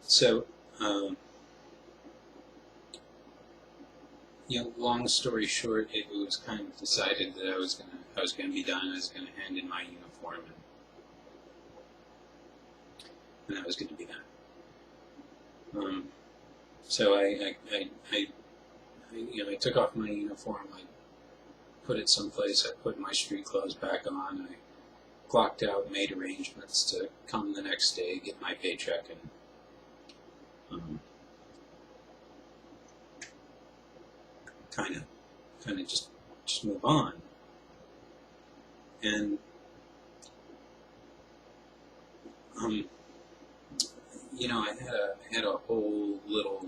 So, long story short, it was kind of decided that I was gonna be done. I was gonna hand in my uniform, and that was going to be that. So I took off my uniform. I put it someplace. I put my street clothes back on. I clocked out, made arrangements to come the next day, get my paycheck, and kind of just move on. And I had a whole little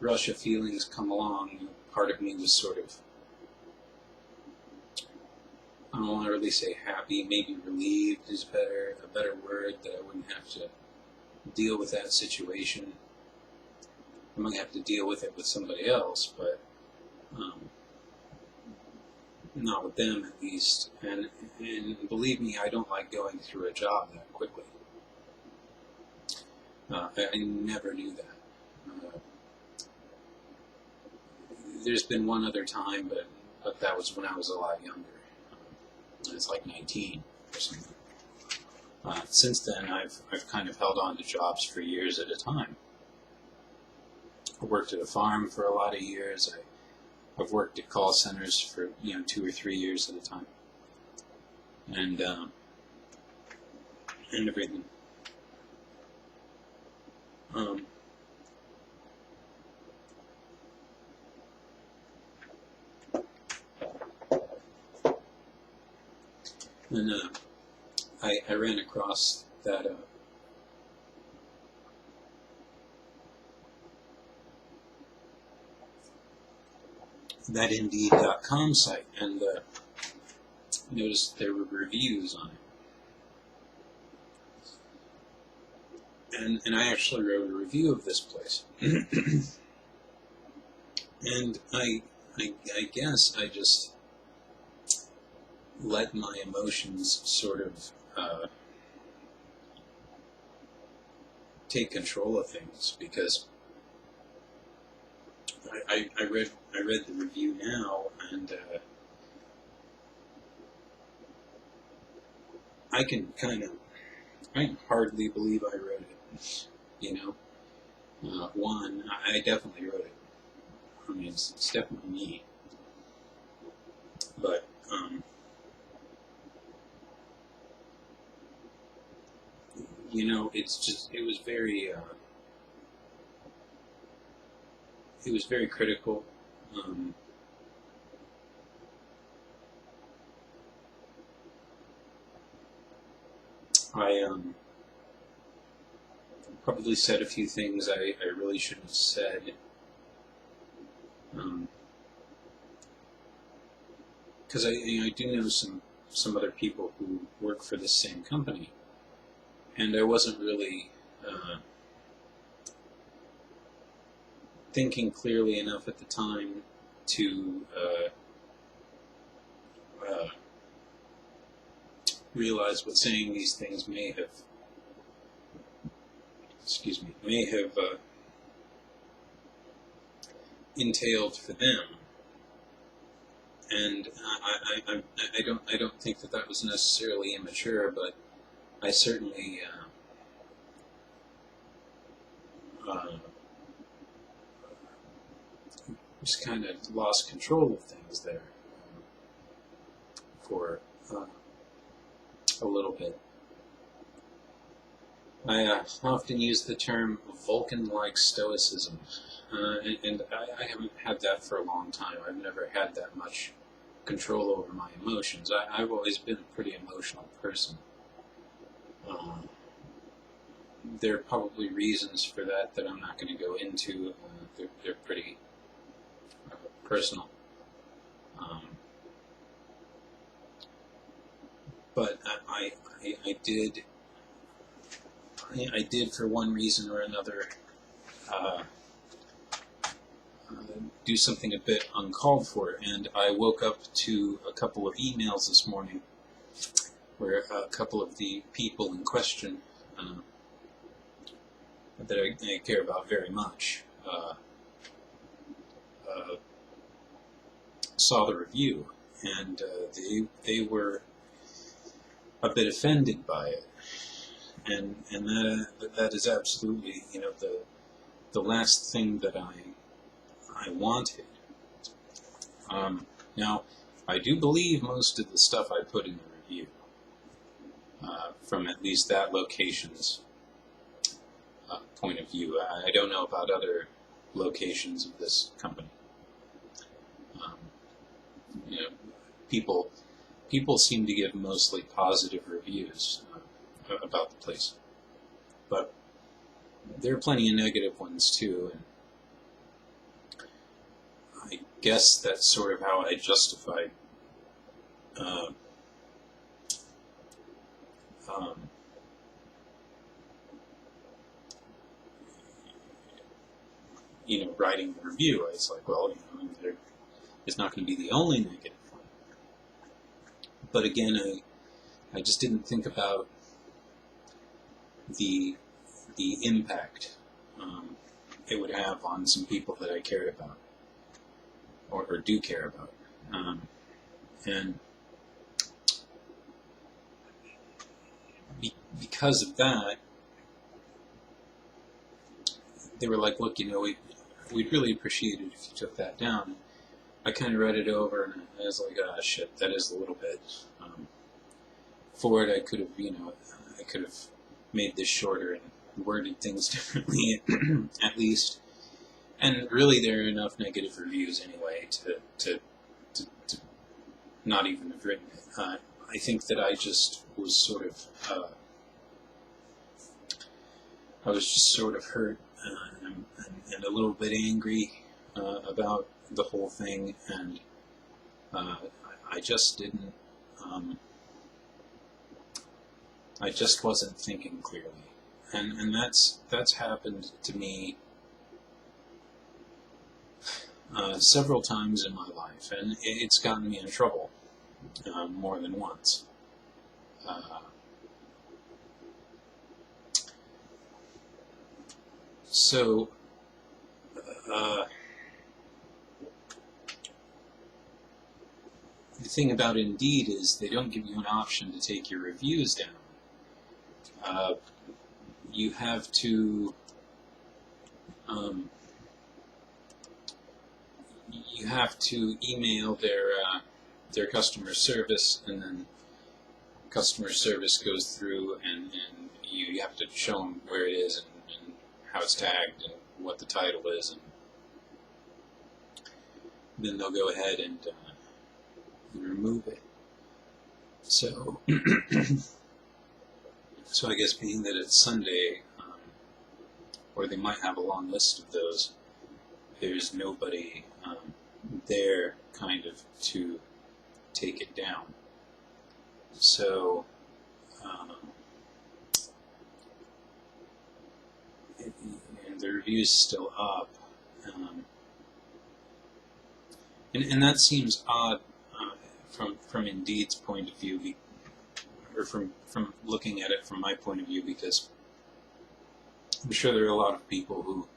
rush of feelings come along. Part of me was sort of, I don't want to really say happy, maybe relieved is a better word, that I wouldn't have to deal with that situation. I might have to deal with it with somebody else, but not with them at least. And believe me, I don't like going through a job that quickly. I never do that. There's been one other time, but that was when I was a lot younger. I was like 19 or something. Since then, I've kind of held on to jobs for years at a time. I worked at a farm for a lot of years. I've worked at call centers for 2 or 3 years at a time, and everything. And I ran across that that Indeed.com site, and noticed there were reviews on it. And I actually wrote a review of this place. And I guess I just let my emotions sort of take control of things, because I read the review now, and I can hardly believe I wrote it. One, I definitely wrote it. I mean, it's definitely me. But it was very critical. I probably said a few things I really shouldn't have said. Because I do know some other people who work for the same company, and I wasn't really thinking clearly enough at the time to realize what saying these things may have entailed for them. And I don't think that was necessarily immature, but I certainly just kind of lost control of things there for a little bit. I often use the term Vulcan-like stoicism, and I haven't had that for a long time. I've never had that much control over my emotions. I've always been a pretty emotional person. There are probably reasons for that I'm not going to go into. They're pretty personal. But I did, for one reason or another, do something a bit uncalled for, and I woke up to a couple of emails this morning where a couple of the people in question that I care about very much saw the review, and they were a bit offended by it, and that is absolutely, you know, the last thing that I wanted. Now, I do believe most of the stuff I put in the review, from at least that location's point of view. I don't know about other locations of this company. You know, people seem to give mostly positive reviews about the place, but there are plenty of negative ones too, and I guess that's sort of how I justified you know, writing the review. It's like, well, you know, it's not going to be the only negative one. But again, I just didn't think about the impact it would have on some people that I cared about, or do care about. And because of that, they were like, look, you know, we'd really appreciate it if you took that down. I kind of read it over, and I was like, ah, shit, that is a little bit. For it, I could have, you know, I could have made this shorter and worded things differently, at least. And really, there are enough negative reviews anyway to not even have written it. I think that I just was sort of, I was just sort of hurt and a little bit angry about the whole thing, and I just didn't, I just wasn't thinking clearly, and that's happened to me several times in my life, and it's gotten me in trouble more than once. So, the thing about Indeed is they don't give you an option to take your reviews down. You have to email their customer service, and then customer service goes through, and you have to show them where it is and how it's tagged and what the title is, and then they'll go ahead and remove it. So, so I guess being that it's Sunday, or they might have a long list of those, there's nobody there kind of to take it down. So, the review's still up, and that seems odd from Indeed's point of view, or from looking at it from my point of view, because I'm sure there are a lot of people who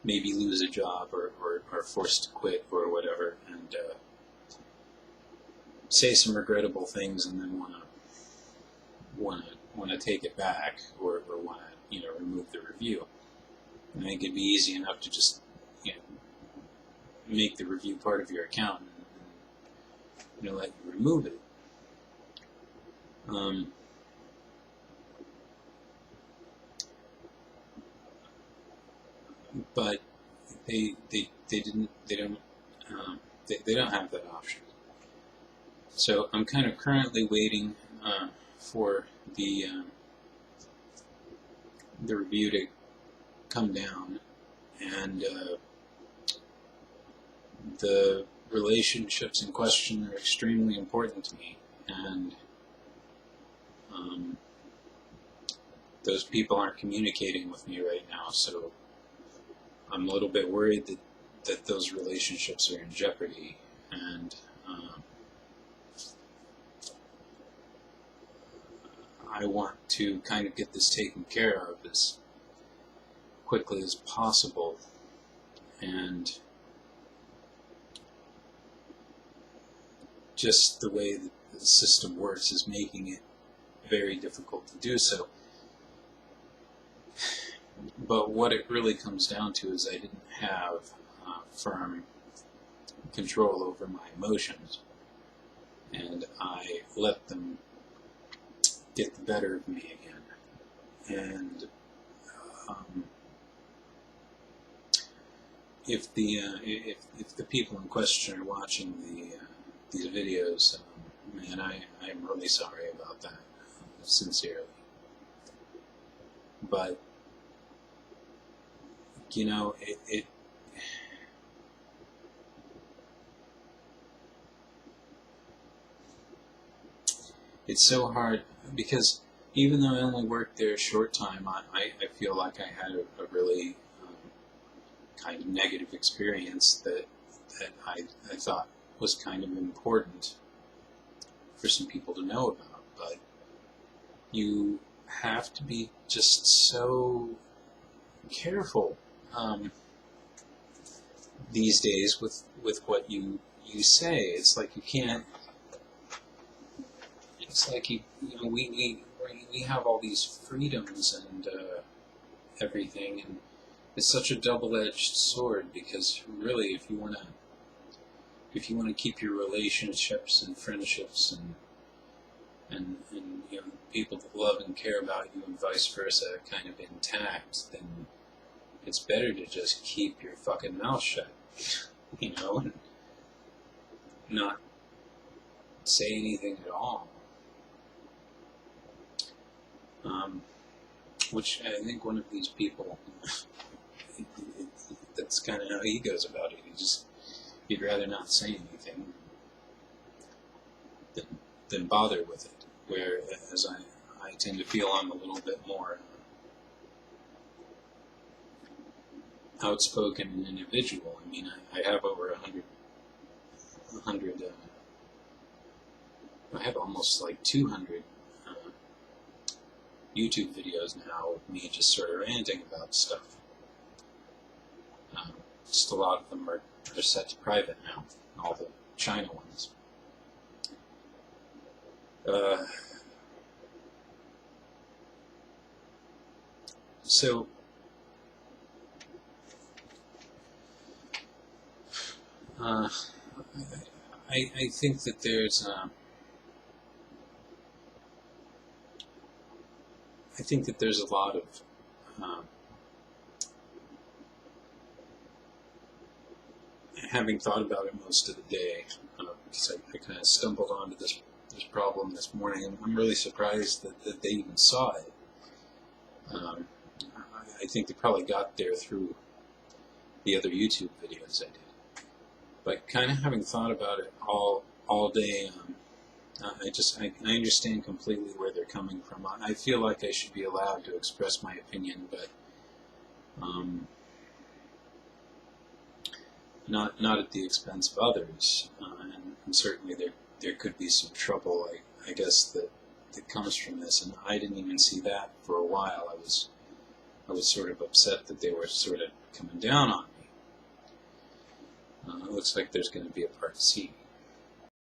maybe lose a job or are forced to quit or whatever, and say some regrettable things, and then want to take it back, or want to, you know, remove the review. And I think it'd be easy enough to just, you know, make the review part of your account and you know, let you remove it. But they don't have that option. So I'm kind of currently waiting for the review to come down, and the relationships in question are extremely important to me, and those people aren't communicating with me right now, so I'm a little bit worried that those relationships are in jeopardy, and I want to kind of get this taken care of as quickly as possible, and just the way that the system works is making it very difficult to do so. But what it really comes down to is I didn't have firm control over my emotions, and I let them get the better of me again. And if the people in question are watching these videos, man, I'm really sorry about that, sincerely. But you know, it's so hard, because even though I only worked there a short time, I feel like I had a really kind of negative experience that I thought was kind of important for some people to know about. But you have to be just so careful these days with what you say. It's like you can't. It's like we have all these freedoms and everything, and it's such a double-edged sword, because really, if you want to keep your relationships and friendships and you know, people that love and care about you and vice versa kind of intact, then it's better to just keep your fucking mouth shut, you know, and not say anything at all. Which I think one of these people, that's kind of how he goes about it. He'd rather not say anything than bother with it. Whereas I tend to feel I'm a little bit more outspoken individual. I mean, I have over 100. I have almost like 200 YouTube videos now of me just sort of ranting about stuff. Just a lot of them are set to private now, all the China ones. So I think that there's a lot of having thought about it most of the day, because I kind of stumbled onto this problem this morning, and I'm really surprised that they even saw it. I think they probably got there through the other YouTube videos I did. But kind of having thought about it all day, I understand completely where they're coming from. I feel like I should be allowed to express my opinion, but not at the expense of others. And certainly there could be some trouble, I guess, that comes from this. And I didn't even see that for a while. I was sort of upset that they were sort of coming down on me. It looks like there's going to be a part C.